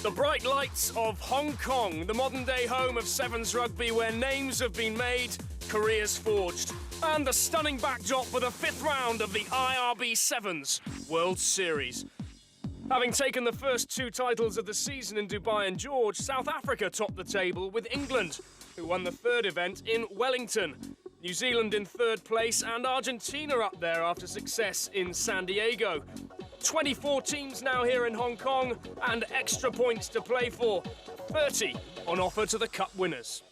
The bright lights of Hong Kong, the modern-day home of Sevens rugby, where names have been made, careers forged, and the stunning backdrop for the fifth round of the IRB Sevens World Series. Having taken the first two titles of the season in Dubai and George, South Africa topped the table with England, who won the third event in Wellington. New Zealand in third place and Argentina up there after success in San Diego. 24 teams now here in Hong Kong and extra points to play for. 30 on offer to the Cup winners.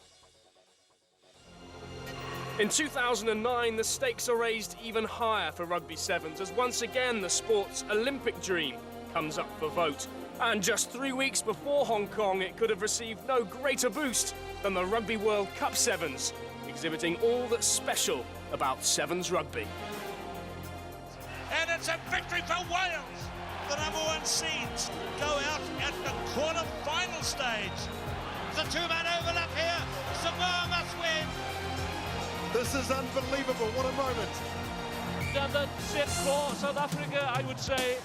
In 2009, the stakes are raised even higher for Rugby Sevens as once again the sport's Olympic dream comes up for vote. And just 3 weeks before Hong Kong, it could have received no greater boost than the Rugby World Cup Sevens, exhibiting all that's special about Sevens rugby. And it's a victory for Wales. The #1 seeds go out at the quarter-final stage. The two-man overlap here. Samoa must win. This is unbelievable. What a moment. And that's it for South Africa, I would say.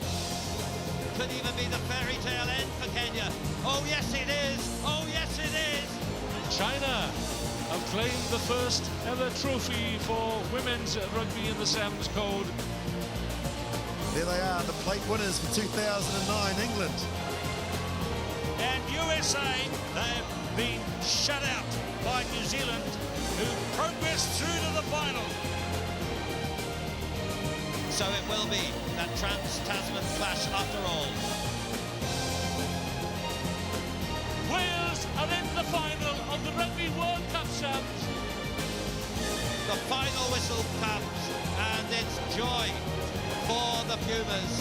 Could even be the fairy tale end for Kenya. Oh, yes, it is. Oh, yes, it is. China have claimed the first ever trophy for women's rugby in the Sevens code. There they are, the plate winners for 2009, England. And USA, they've been shut out by New Zealand, who progressed through to the final. So it will be that trans-Tasman clash after all. Wales are in the final of the Rugby World Cup Sevens. The final whistle comes, and it's joy for the Pumas.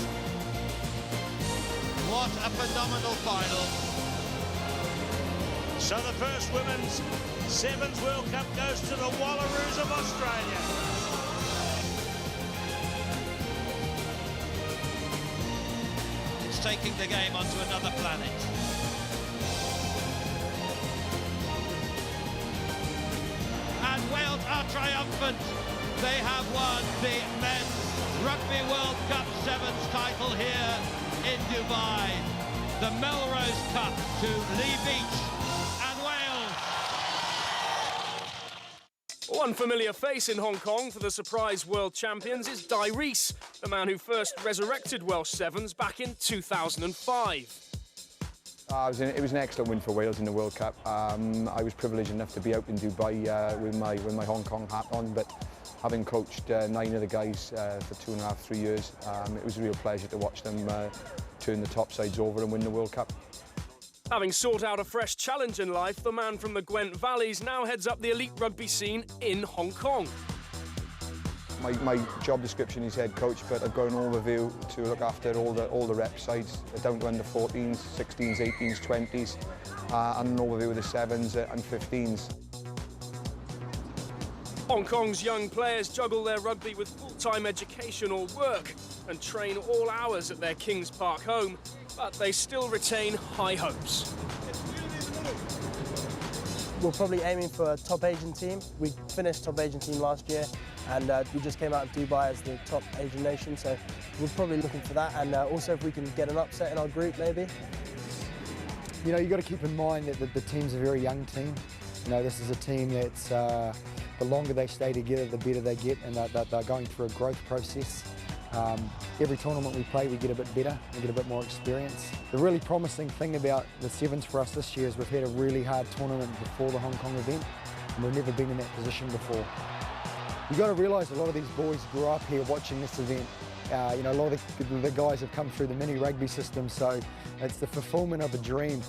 What a phenomenal final. So the first Women's Sevens World Cup goes to the Wallaroos of Australia. It's taking the game onto another planet. And Wales are triumphant. They have won the Men's Rugby World Cup Sevens title here in Dubai. The Melrose Cup to Lee Beach and Wales. One familiar face in Hong Kong for the surprise world champions is Di Rees, the man who first resurrected Welsh Sevens back in 2005. It was an excellent win for Wales in the World Cup. I was privileged enough to be out in Dubai with my Hong Kong hat on, but having coached 9 of the guys for 2.5, 3 years, it was a real pleasure to watch them turn the top sides over and win the World Cup. Having sought out a fresh challenge in life, the man from the Gwent Valleys now heads up the elite rugby scene in Hong Kong. My job description is head coach, but I've got an overview to look after all the rep sides, down to under 14s, 16s, 18s, 20s, and an overview of the 7s and 15s. Hong Kong's young players juggle their rugby with full-time education or work and train all hours at their Kings Park home, but they still retain high hopes. We're probably aiming for a top Asian team. We finished top Asian team last year, and we just came out of Dubai as the top Asian nation, so we're probably looking for that, and also if we can get an upset in our group, maybe. You know, you've got to keep in mind that the team's a very young team. You know, this is a team that's, the longer they stay together, the better they get, and they're going through a growth process. Every tournament we play, we get a bit better, we get a bit more experience. The really promising thing about the Sevens for us this year is we've had a really hard tournament before the Hong Kong event, and we've never been in that position before. You've got to realise a lot of these boys grew up here watching this event. You know, a lot of the guys have come through the mini rugby system, so it's the fulfilment of a dream.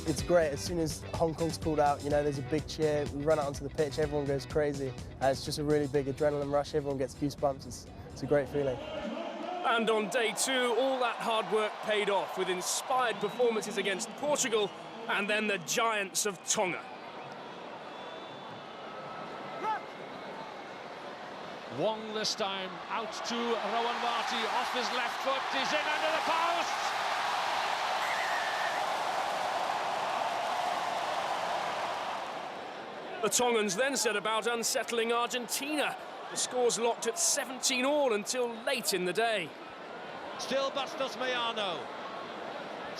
It's great. As soon as Hong Kong's called out, you know, there's a big cheer. We run out onto the pitch, everyone goes crazy. And it's just a really big adrenaline rush. Everyone gets goosebumps. It's a great feeling. And on day 2, all that hard work paid off with inspired performances against Portugal and then the giants of Tonga. Wong this time, out to Rowan Marty, off his left foot, he's in under the post! The Tongans then set about unsettling Argentina. The score's locked at 17-all until late in the day. Still Bustos Mayano.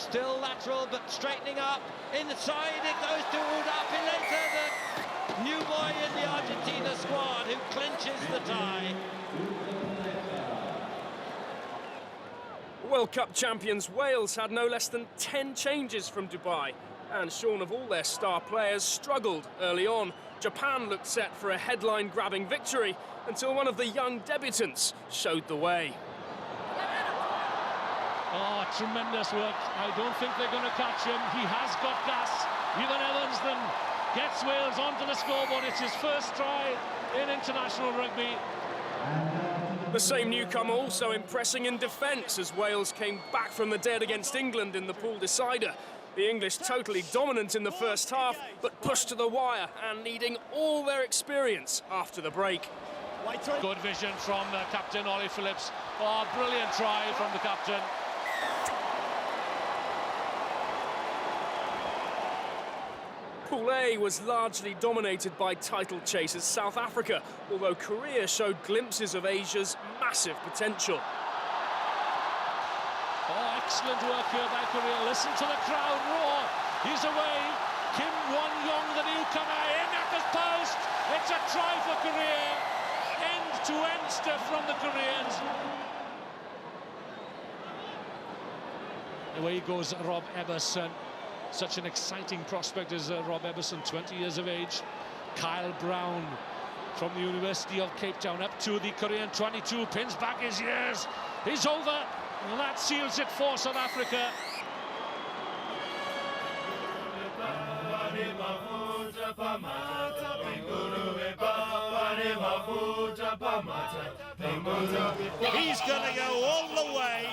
Still lateral, but straightening up. Inside it goes to Udapileta, the new boy in the Argentina squad, who clinches the tie. World Cup champions Wales had no less than 10 changes from Dubai. And shorn of all their star players, struggled early on. Japan looked set for a headline-grabbing victory until one of the young debutants showed the way. Oh, tremendous work. I don't think they're going to catch him. He has got gas. Ewan Evans then gets Wales onto the scoreboard. It's his first try in international rugby. The same newcomer also impressing in defence as Wales came back from the dead against England in the pool decider. The English totally dominant in the first half, but pushed to the wire and needing all their experience after the break. Good vision from captain Ollie Phillips. Oh, brilliant try from the captain. Pool A was largely dominated by title chasers South Africa, although Korea showed glimpses of Asia's massive potential. Oh, excellent work here by Korea. Listen to the crowd roar. He's away. Kim Won-young, the newcomer, in at the post. It's a try for Korea. End-to-end stuff from the Koreans. Away goes Rob Eberson. Such an exciting prospect is Rob Eberson, 20 years of age. Kyle Brown from the University of Cape Town up to the Korean 22, pins back his ears. He's over, and that seals it for South Africa. He's going to go all the way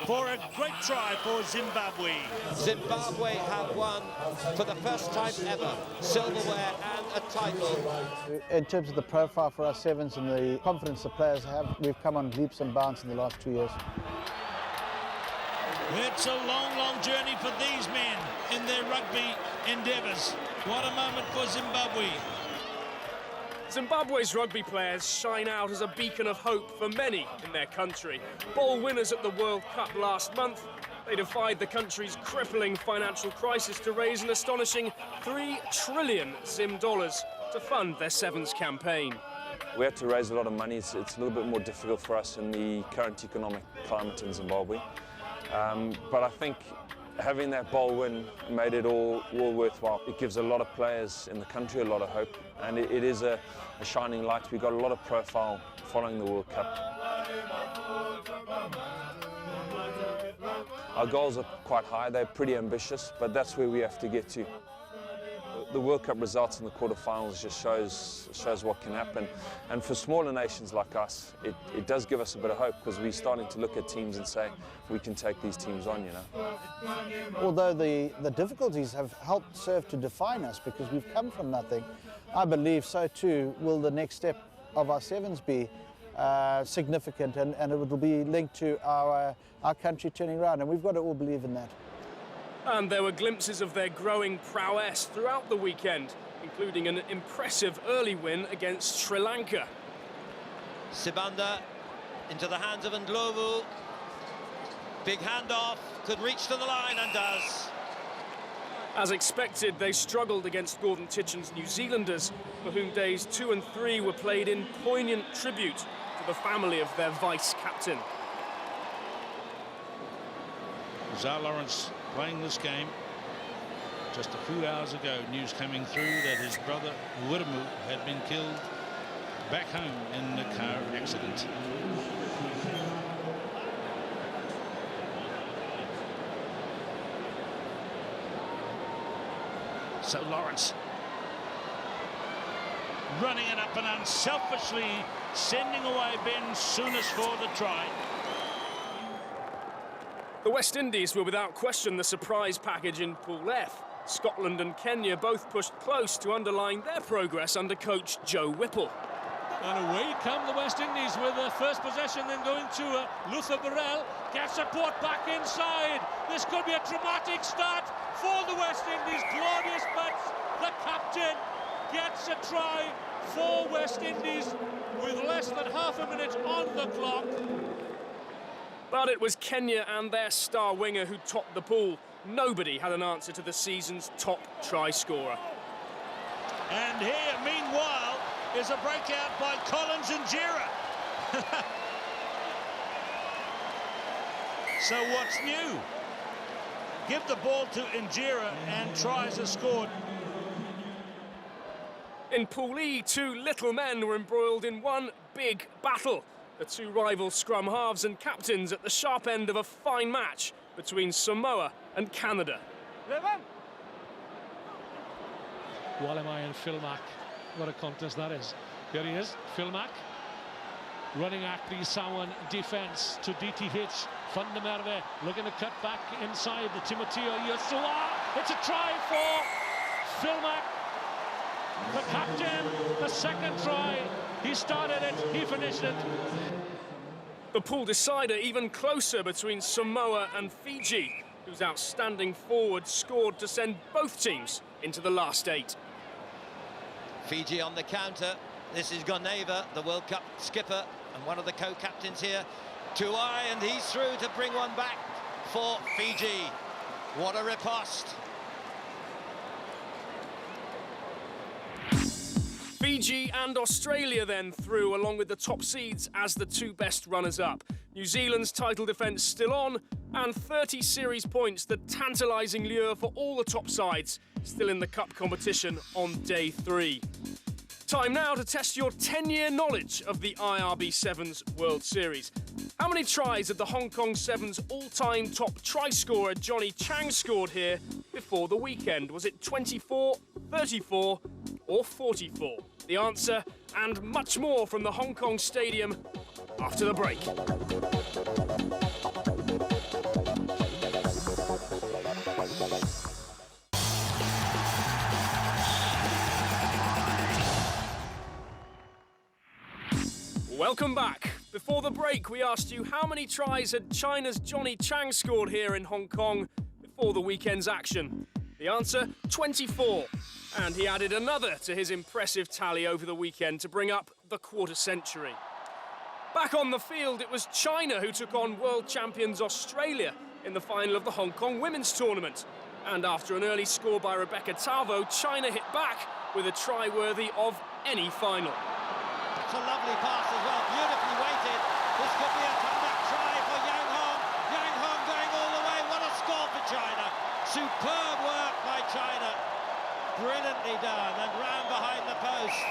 for a great try for Zimbabwe. Zimbabwe have won, for the first time ever, silverware and a title. In terms of the profile for our Sevens and the confidence the players have, we've come on leaps and bounds in the last 2 years. It's a long, long journey for these men in their rugby endeavours. What a moment for Zimbabwe. Zimbabwe's rugby players shine out as a beacon of hope for many in their country. Bowl winners at the World Cup last month, they defied the country's crippling financial crisis to raise an astonishing 3 trillion Zim dollars to fund their Sevens campaign. We had to raise a lot of money. It's a little bit more difficult for us in the current economic climate in Zimbabwe. But I think having that bowl win made it all worthwhile. It gives a lot of players in the country a lot of hope, and it is a shining light. We got a lot of profile following the World Cup. Our goals are quite high, they're pretty ambitious, but that's where we have to get to. The World Cup results in the quarterfinals just shows what can happen. And for smaller nations like us, it does give us a bit of hope, because we're starting to look at teams and say, we can take these teams on, you know. Although the difficulties have helped serve to define us because we've come from nothing, I believe so too will the next step of our Sevens be significant, and it will be linked to our country turning around, and we've got to all believe in that. And there were glimpses of their growing prowess throughout the weekend, including an impressive early win against Sri Lanka. Sibanda into the hands of Ndlovu. Big handoff, could reach to the line and does. As expected, they struggled against Gordon Titchen's New Zealanders, for whom days 2 and 3 were played in poignant tribute to the family of their vice-captain. Zar Lawrence playing this game. Just a few hours ago, news coming through that his brother Wiremu had been killed back home in a car accident. So Lawrence running it up and unselfishly sending away Ben Souness for the try. The West Indies were without question the surprise package in Pool F. Scotland and Kenya both pushed close to underline their progress under coach Joe Whipple. And away come the West Indies with the first possession, then going to Luther Burrell. Gets support back inside. This could be a dramatic start for the West Indies. Glorious Butts, the captain, gets a try for West Indies with less than half a minute on the clock. But it was Kenya and their star winger who topped the pool. Nobody had an answer to the season's top try scorer. And here, meanwhile, is a breakout by Collins and Jira. So what's new? Give the ball to Injera and tries are scored. In Pool E, two little men were embroiled in one big battle. The two rival scrum halves and captains at the sharp end of a fine match between Samoa and Canada. Walemai and Phil Mack. What a contest that is. Here he is, Phil Mack. Running at the Samoan defence to DTH. Fundamerve looking to cut back inside the Timoteo Yosua. It's a try for Phil Mack. The captain, the second try. He started it, he finished it. The pool decider even closer between Samoa and Fiji, whose outstanding forward scored to send both teams into the last 8. Fiji on the counter. This is Goneva, the World Cup skipper and one of the co-captains here. Tuai, and he's through to bring one back for Fiji. What a riposte. Fiji and Australia then through, along with the top seeds as the two best runners-up. New Zealand's title defence still on, and 30 series points, the tantalising lure for all the top sides, still in the cup competition on day 3. Time now to test your 10-year knowledge of the IRB Sevens World Series. How many tries had the Hong Kong Sevens all-time top try scorer Johnny Chang scored here before the weekend? Was it 24, 34 or 44? The answer and much more from the Hong Kong Stadium after the break. Welcome back. Before the break, we asked you how many tries had China's Johnny Chang scored here in Hong Kong before the weekend's action. The answer, 24. And he added another to his impressive tally over the weekend to bring up the quarter century. Back on the field, it was China who took on world champions Australia in the final of the Hong Kong women's tournament. And after an early score by Rebecca Tavo, China hit back with a try worthy of any final. It's a lovely pass as well, beautifully weighted. This could be a comeback try for Yang Hong. Yang Hong going all the way. What a score for China. Superb work by China. Brilliantly done and round behind the post.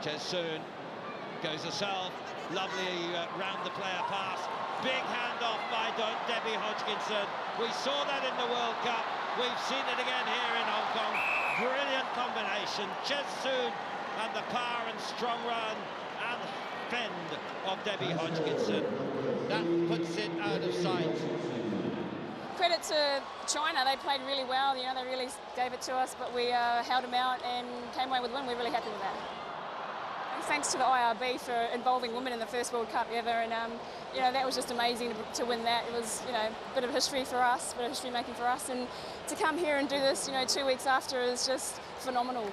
Ches Soon goes herself. Lovely round the player pass. Big handoff by Debbie Hodgkinson. We saw that in the World Cup. We've seen it again here in Hong Kong. Brilliant combination. Ches Soon and the power and strong run and fend of Debbie Hodgkinson. That puts it out of sight. Credit to China, they played really well, you know, they really gave it to us, but we held them out and came away with a win. We're really happy with that. And thanks to the IRB for involving women in the first World Cup ever, and you know, that was just amazing to win that. It was, you know, a bit of history for us, a bit of history making for us, and to come here and do this, you know, 2 weeks after is just phenomenal.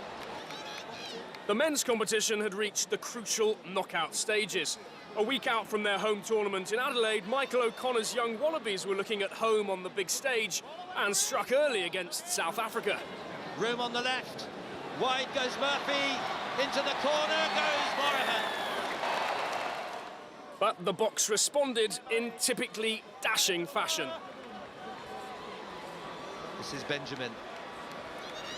The men's competition had reached the crucial knockout stages. A week out from their home tournament in Adelaide, Michael O'Connor's young Wallabies were looking at home on the big stage and struck early against South Africa. Room on the left. Wide goes Murphy. Into the corner goes Morahan. But the Boks responded in typically dashing fashion. This is Benjamin.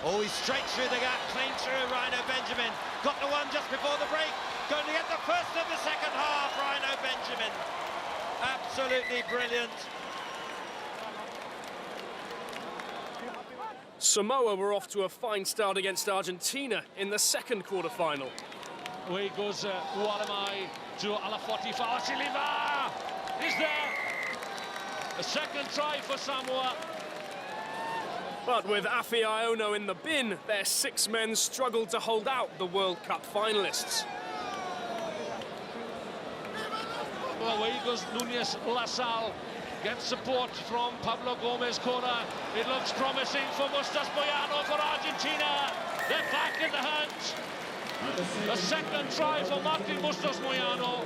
Oh, he's straight through the gap, clean through Rhino Benjamin. Got the one just before the break. Going to get the first of the second half, Rhino Benjamin. Absolutely brilliant. Samoa were off to a fine start against Argentina in the second quarter-final. Away goes Walemai to Alafoti Fa'asiliva. He's there. A second try for Samoa. But with Afi Iono in the bin, their 6 men struggled to hold out the World Cup finalists. Well, away goes Nunez Lasal. Gets support from Pablo Gomez Cora. It looks promising for Mustas Boyano for Argentina. They're back in the hunt. The second try for Martin Bustos Moyano.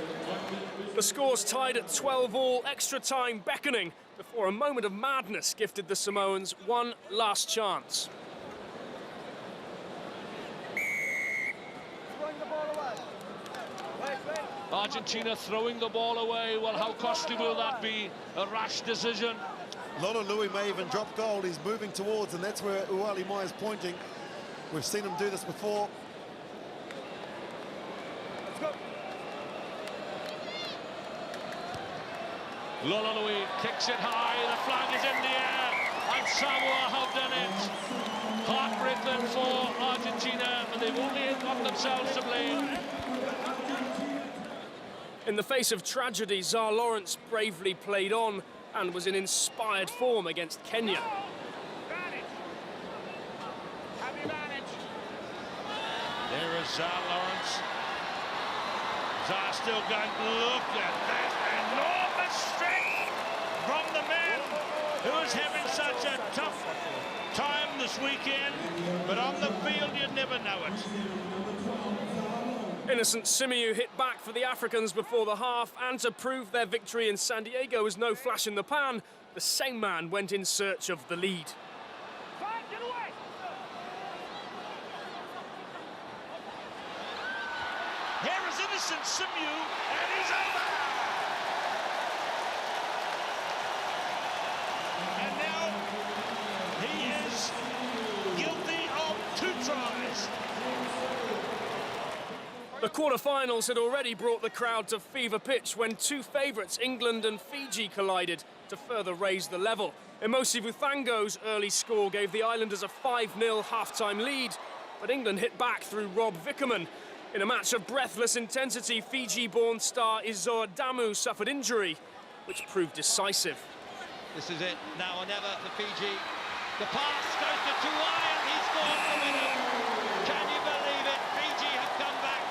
The score's tied at 12-all, extra time beckoning before a moment of madness gifted the Samoans one last chance. Argentina throwing the ball away. Well, how costly will that be? A rash decision. Lolo Louis may even drop goal. He's moving towards, and that's where Uali Mai is pointing. We've seen him do this before. Let's go. Lolo Louis kicks it high. The flag is in the air, and Samoa have done it. Heartbreak then for Argentina, and they've only got themselves to blame. In the face of tragedy, Zar Lawrence bravely played on and was in inspired form against Kenya. There is Zar Lawrence. Zar still going. Look at that enormous strength from the man who is having such a tough time this weekend, but on the field you'd never know it. Innocent Simiyu hit back for the Africans before the half, and to prove their victory in San Diego was no flash in the pan, the same man went in search of the lead. Here is innocent Simiyu, and he's over! And now he is guilty of 2 tries. The quarter-finals had already brought the crowd to fever pitch when two favourites, England and Fiji, collided to further raise the level. Emosi Vuthango's early score gave the Islanders a 5-0 half-time lead, but England hit back through Rob Vickerman. In a match of breathless intensity, Fiji-born star Izoa Damu suffered injury, which proved decisive. This is it, now or never for Fiji. The pass goes to Tuai, and he scores the winner. Can you believe it? Fiji have come back.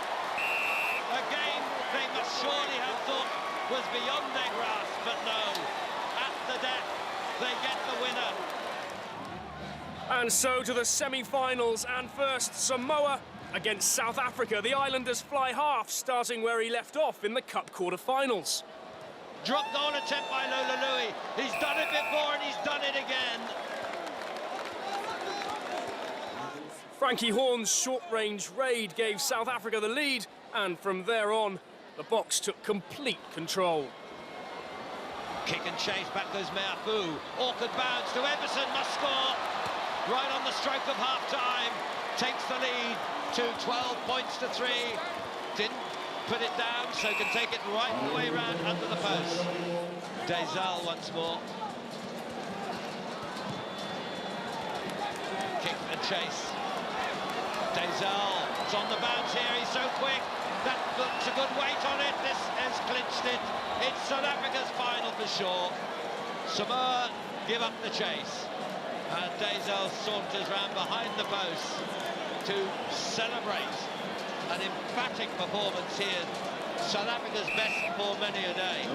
A game they must surely have thought was beyond their grasp, but no. After death, they get the winner. And so to the semi-finals, and first Samoa against South Africa. The Islanders fly half, starting where he left off in the Cup quarter-finals. Drop goal attempt by Lolo Louis. He's done it before and he's done it again. Frankie Horn's short-range raid gave South Africa the lead, and from there on, the Boks took complete control. Kick and chase, back goes Meafu. Awkward bounce to Everson, must score. Right on the stroke of half-time, takes the lead to 12 points to 3. Didn't put it down, so can take it right the way round under the post. Dezal once more. Kick and chase. Dezal, it's on the bounce here, he's so quick. That puts a good weight on it, this has clinched it. It's South Africa's final for sure. Samoa give up the chase. And Dezal saunters round behind the post to celebrate an emphatic performance here. South Africa's best for many a day.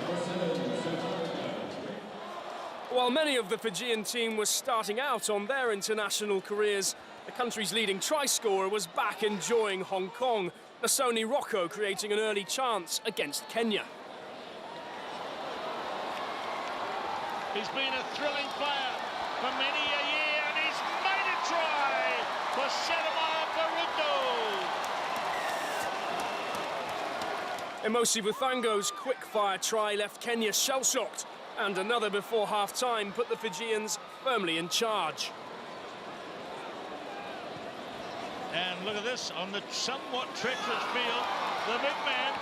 While many of the Fijian team was starting out on their international careers, the country's leading try scorer was back enjoying Hong Kong, Nasoni Rocco creating an early chance against Kenya. He's been a thrilling player for many a year, and he's made a try for Serema Baruto. Emosi Vuthango's quick-fire try left Kenya shell-shocked, and another before half-time put the Fijians firmly in charge. And look at this, on the somewhat treacherous field, the big man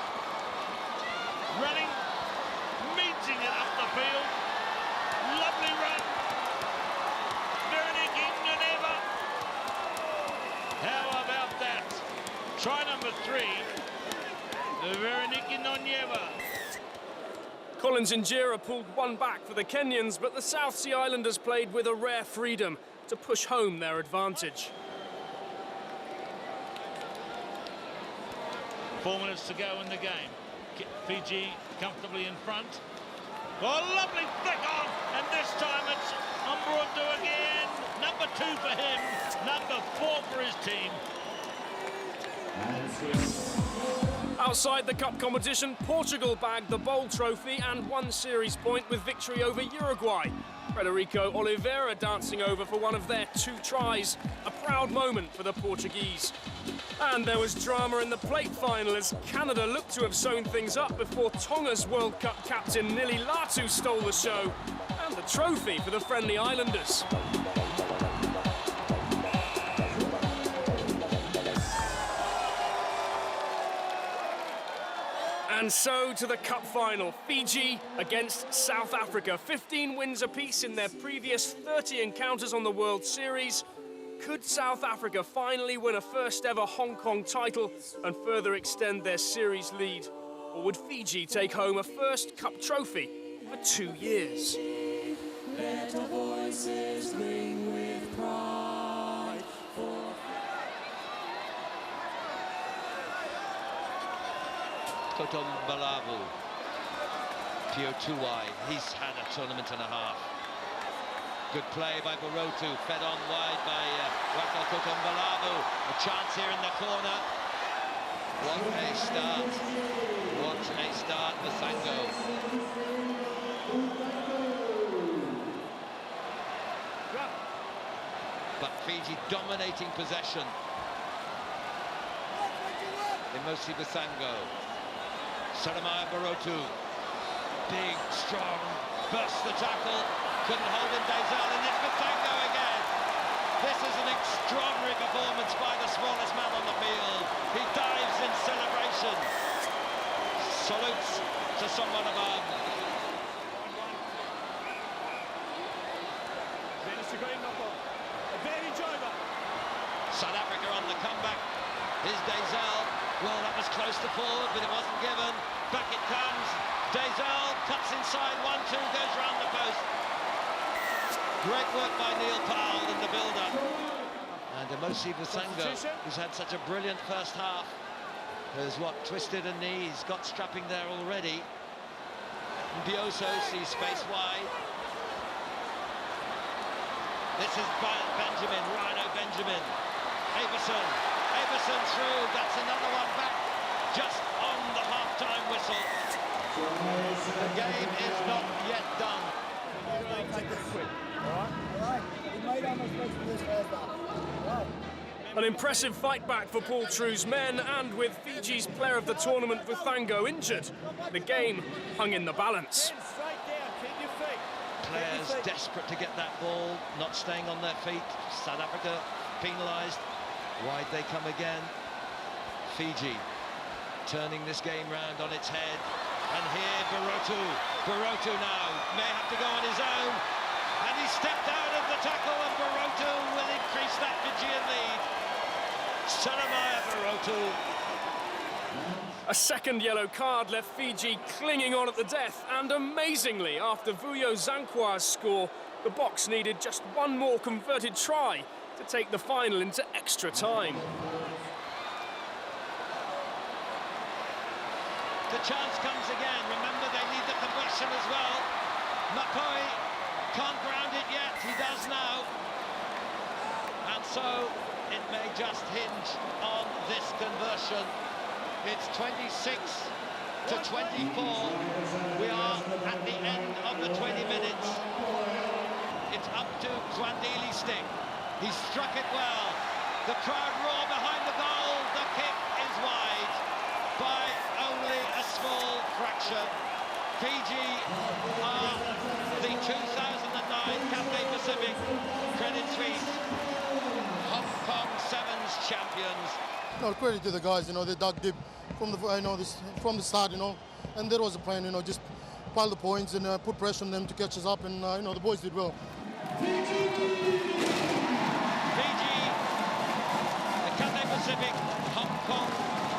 running, meeting it up the field. Lovely run. Veronique Inguneva. How about that? Try number 3. Veronique Inguneva. Collins Injera pulled one back for the Kenyans, but the South Sea Islanders played with a rare freedom to push home their advantage. 4 minutes to go in the game. Fiji comfortably in front. Oh, lovely flick on, and this time it's Umbrodu again. Number 2 for him, number 4 for his team. Outside the cup competition, Portugal bagged the Bowl trophy and one series point with victory over Uruguay. Frederico Oliveira dancing over for one of their 2 tries, a proud moment for the Portuguese. And there was drama in the plate final as Canada looked to have sewn things up before Tonga's World Cup captain Nili Latu stole the show and the trophy for the friendly islanders. And so to the cup final, Fiji against South Africa. 15 wins apiece in their previous 30 encounters on the World Series. Could South Africa finally win a first ever Hong Kong title and further extend their series lead? Or would Fiji take home a first cup trophy for 2 years? Let our voices ring with pride for Kotombalavu, Pio Tuwai, he's had a tournament and a half. Good play by Barotu, fed on wide by Wako Kotombalavu. A chance here in the corner. What a start. What a start, Masango. But Fiji dominating possession. Emosi Basango. Sotomayor Barotu, big, strong, burst the tackle, couldn't hold him, Dazal, and it's Basango again. This is an extraordinary performance by the smallest man on the field. He dives in celebration. Salutes to someone above. South Africa on the comeback. Here's Dazal. Well, that was close to forward, but it wasn't given. Back it comes. Dazal cuts inside, 1-2, goes round the post. Great work by Neil Powell in the build-up. And Emosi Basango, who's had such a brilliant first half, has twisted a knee. He's got strapping there already. Mbioso sees space wide. This is Benjamin, Rhino Benjamin. Averson through, that's another one back, just on the half-time whistle. The game is not yet done. An impressive fight back for Paul True's men, and with Fiji's player of the tournament Vithango injured, the game hung in the balance. Players desperate to get that ball, not staying on their feet. South Africa penalised. Wide they come again. Fiji turning this game round on its head. And here Barotu now may have to go on his own. And he stepped out of the tackle, and Barotu will increase that Fijian lead. Sotomayor Barotu. A second yellow card left Fiji clinging on at the death, and amazingly, after Vuyo Zankwa's score, the Boks needed just one more converted try to take the final into extra time. The chance comes again. Remember, they need the conversion as well. Makoi can't ground it yet. He does now. And so it may just hinge on this conversion. It's 26 to 24. We are at the end of the 20 minutes. It's up to Zwandili Stick. He struck it well. The crowd roar behind the goal. The kick is wide by only a small fraction. Fiji are the 2009 Cathay Pacific Credit Suisse Hong Kong Sevens champions. No, credit to the guys. They dug deep from the from the start. And there was a plan. Just pile the points and put pressure on them to catch us up. And the boys did well. Fiji, the Cathay Pacific Hong Kong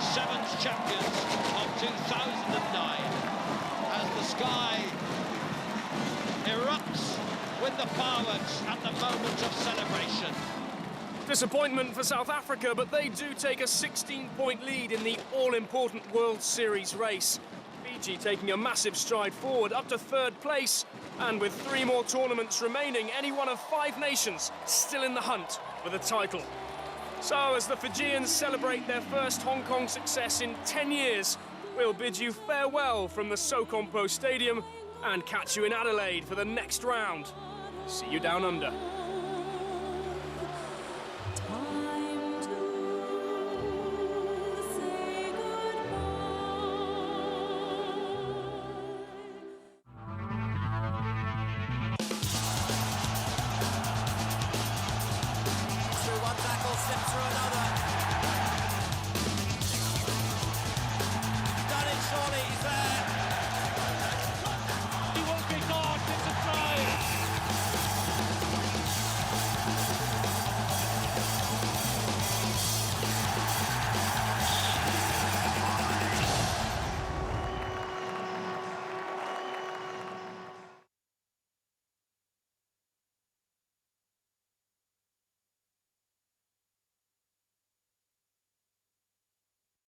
Sevens champions of 2009, as the sky erupts with the fireworks at the moment of celebration. Disappointment for South Africa, but they do take a 16-point lead in the all-important World Series race. Fiji taking a massive stride forward up to third place, and with 3 more tournaments remaining, any one of 5 nations still in the hunt for the title. So as the Fijians celebrate their first Hong Kong success in 10 years, we'll bid you farewell from the Sokompo Stadium and catch you in Adelaide for the next round. See you down under.